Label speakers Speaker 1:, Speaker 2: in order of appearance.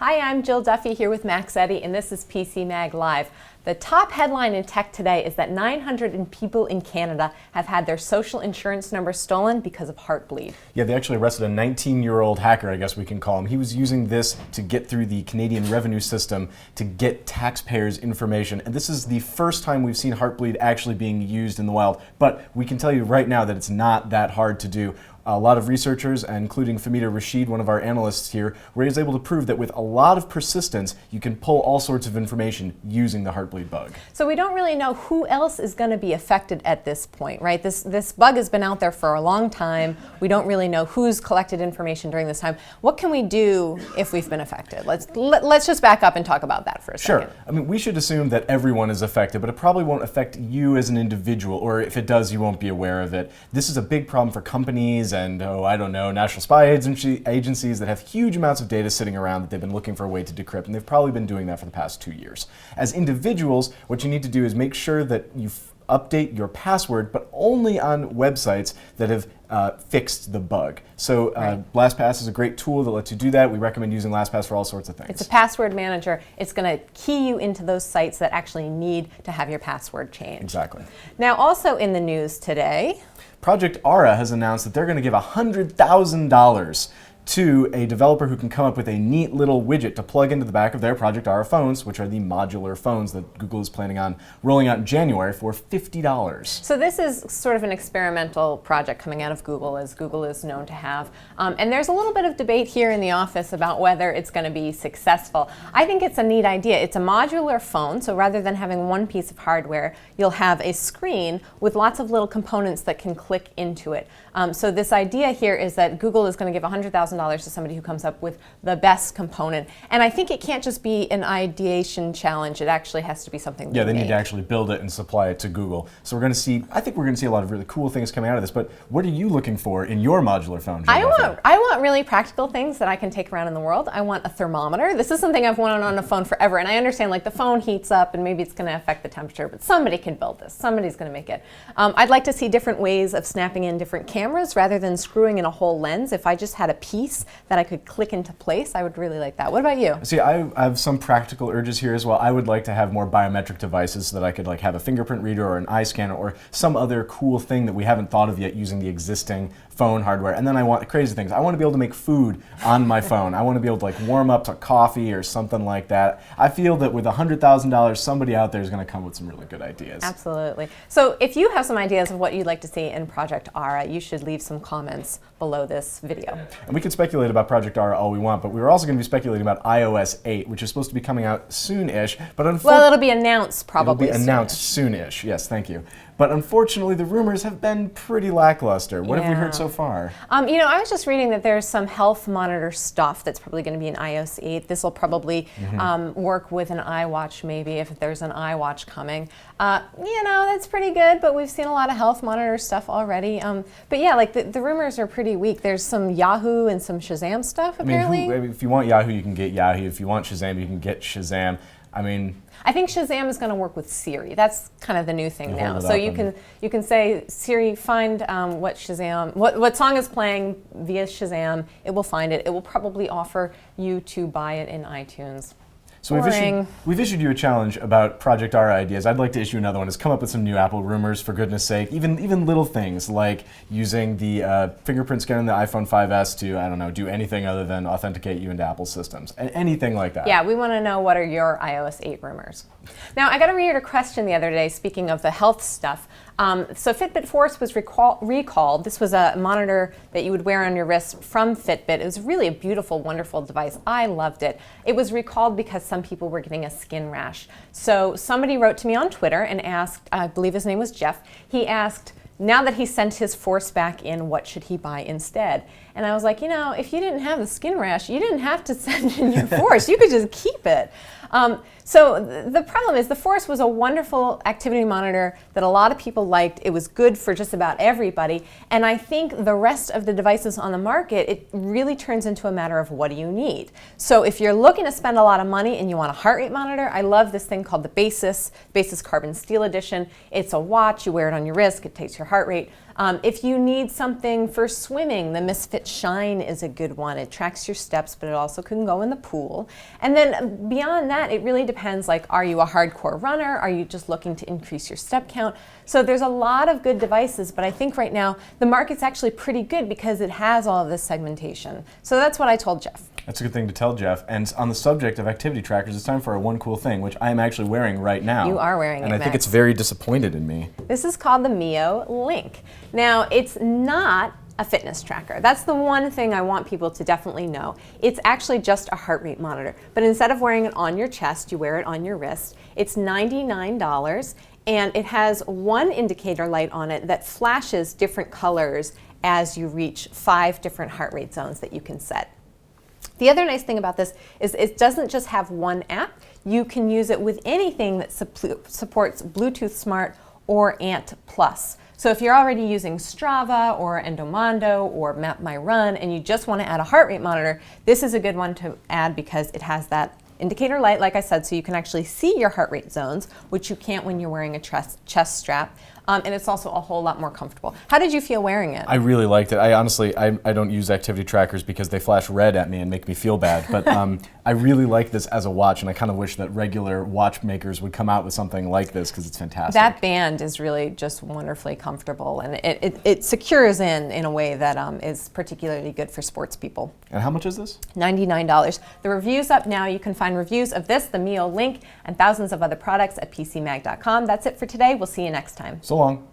Speaker 1: Hi, I'm Jill Duffy here with Max Eddy, and this is PCMag Live. The top headline in tech today is that 900 people in Canada have had their social insurance number stolen because of Heartbleed.
Speaker 2: Yeah, they actually arrested a 19-year-old hacker, I guess we can call him. He was using this to get through the Canadian revenue system to get taxpayers' information. And this is the first time we've seen Heartbleed actually being used in the wild. But we can tell you right now that it's not that hard to do. A lot of researchers, including Famita Rashid, one of our analysts here, were able to prove that with a lot of persistence, you can pull all sorts of information using the Heartbleed bug.
Speaker 1: So we don't really know who else is going to be affected at this point, right? This bug has been out there for a long time. We don't really know who's collected information during this time. What can we do if we've been affected? Let's just back up and talk about that for a second.
Speaker 2: Sure. I mean, we should assume that everyone is affected, but it probably won't affect you as an individual, or if it does, you won't be aware of it. This is a big problem for companies and, I don't know, national spy agencies that have huge amounts of data sitting around that they've been looking for a way to decrypt, and they've probably been doing that for the past 2 years. As individuals, what you need to do is make sure that you update your password, but only on websites that have fixed the bug. So LastPass is a great tool that lets you do that. We recommend using LastPass for all sorts of things.
Speaker 1: It's a password manager. It's going to key you into those sites that actually need to have your password changed.
Speaker 2: Exactly.
Speaker 1: Now, also in the news today,
Speaker 2: Project Ara has announced that they're going to give $100,000 to a developer who can come up with a neat little widget to plug into the back of their Project Ara phones, which are the modular phones that Google is planning on rolling out in January for $50.
Speaker 1: So this is sort of an experimental project coming out of Google, as Google is known to have. And there's a little bit of debate here in the office about whether it's going to be successful. I think it's a neat idea. It's a modular phone, so rather than having one piece of hardware, you'll have a screen with lots of little components that can click into it. So this idea here is that Google is going to give $100,000 to somebody who comes up with the best component. And I think it can't just be an ideation challenge. It actually has to be something
Speaker 2: they need to actually build it and supply it to Google. So we're going to see, I think we're going to see a lot of really cool things coming out of this, but what are you looking for in your modular phone?
Speaker 1: I want really practical things that I can take around in the world. I want a thermometer. This is something I've wanted on a phone forever, and I understand like the phone heats up and maybe it's going to affect the temperature, but somebody can build this. Somebody's going to make it. I'd like to see different ways of snapping in different cameras rather than screwing in a whole lens. If I just had a piece that I could click into place, I would really like that. What about you?
Speaker 2: See, I have some practical urges here as well. I would like to have more biometric devices so that I could have a fingerprint reader or an eye scanner or some other cool thing that we haven't thought of yet using the existing phone hardware. And then I want crazy things. I want to be able to make food on my phone. I want to be able to warm up to coffee or something like that. I feel that with $100,000, somebody out there is going to come with some really good ideas.
Speaker 1: Absolutely. So if you have some ideas of what you'd like to see in Project Ara, you should leave some comments below this video.
Speaker 2: And we can speculate about Project Ara all we want, but we were also going to be speculating about iOS 8, which is supposed to be coming out soon-ish. But
Speaker 1: well, it'll be announced probably.
Speaker 2: It'll be announced soon-ish. Yes, thank you. But unfortunately, the rumors have been pretty lackluster. What have we heard so far?
Speaker 1: I was just reading that there's some health monitor stuff that's probably going to be in iOS 8. This will probably work with an iWatch, maybe, if there's an iWatch coming. That's pretty good, but we've seen a lot of health monitor stuff already. But yeah, the rumors are pretty weak. There's some Yahoo and some Shazam stuff, apparently.
Speaker 2: If you want Yahoo, you can get Yahoo. If you want Shazam, you can get Shazam.
Speaker 1: I think Shazam is going to work with Siri. That's kind of the new thing now. So you can say, Siri, find what song is playing via Shazam. It will find it. It will probably offer you to buy it in iTunes.
Speaker 2: So we've issued you a challenge about Project Ara ideas. I'd like to issue another one. Is come up with some new Apple rumors, for goodness sake. Even little things like using the fingerprint scanner in the iPhone 5S to, I don't know, do anything other than authenticate you into Apple systems. Anything like that.
Speaker 1: Yeah, we want to know what are your iOS 8 rumors. Now, I got to read a question the other day, speaking of the health stuff. So Fitbit Force was recalled. This was a monitor that you would wear on your wrist from Fitbit. It was really a beautiful, wonderful device. I loved it. It was recalled because some people were getting a skin rash. So somebody wrote to me on Twitter and asked, I believe his name was Jeff, he asked, now that he sent his Force back in, what should he buy instead? And I was like, if you didn't have the skin rash, you didn't have to send in your Force. You could just keep it. So the problem is the Force was a wonderful activity monitor that a lot of people liked. It was good for just about everybody. And I think the rest of the devices on the market, it really turns into a matter of what do you need. So if you're looking to spend a lot of money and you want a heart rate monitor, I love this thing called the Basis Carbon Steel Edition. It's a watch. You wear it on your wrist. It takes your heart rate. If you need something for swimming, the Misfit Shine is a good one. It tracks your steps, but it also can go in the pool. And then beyond that, it really depends, like, are you a hardcore runner? Are you just looking to increase your step count? So there's a lot of good devices, but I think right now the market's actually pretty good because it has all of this segmentation. So that's what I told Jeff.
Speaker 2: That's a good thing to tell Jeff. And on the subject of activity trackers, it's time for our one cool thing, which I am actually wearing right now.
Speaker 1: You are wearing it,
Speaker 2: and I think
Speaker 1: Max.
Speaker 2: it's very disappointed in me.
Speaker 1: This is called the Mio Link. Now, it's not a fitness tracker. That's the one thing I want people to definitely know. It's actually just a heart rate monitor. But instead of wearing it on your chest, you wear it on your wrist. It's $99, and it has one indicator light on it that flashes different colors as you reach 5 different heart rate zones that you can set. The other nice thing about this is it doesn't just have one app. You can use it with anything that supports Bluetooth Smart or Ant Plus. So if you're already using Strava or Endomondo or Map My Run and you just want to add a heart rate monitor, this is a good one to add because it has that indicator light, like I said, so you can actually see your heart rate zones, which you can't when you're wearing a chest strap. And it's also a whole lot more comfortable. How did you feel wearing it?
Speaker 2: I really liked it. I honestly, I don't use activity trackers because they flash red at me and make me feel bad. But I really like this as a watch, and I kind of wish that regular watchmakers would come out with something like this because it's fantastic.
Speaker 1: That band is really just wonderfully comfortable, and it secures in a way that is particularly good for sports people.
Speaker 2: And how much is this?
Speaker 1: $99. The review's up now. You can find reviews of this, the Mio Link, and thousands of other products at PCMag.com. That's it for today. We'll see you next time.
Speaker 2: So long.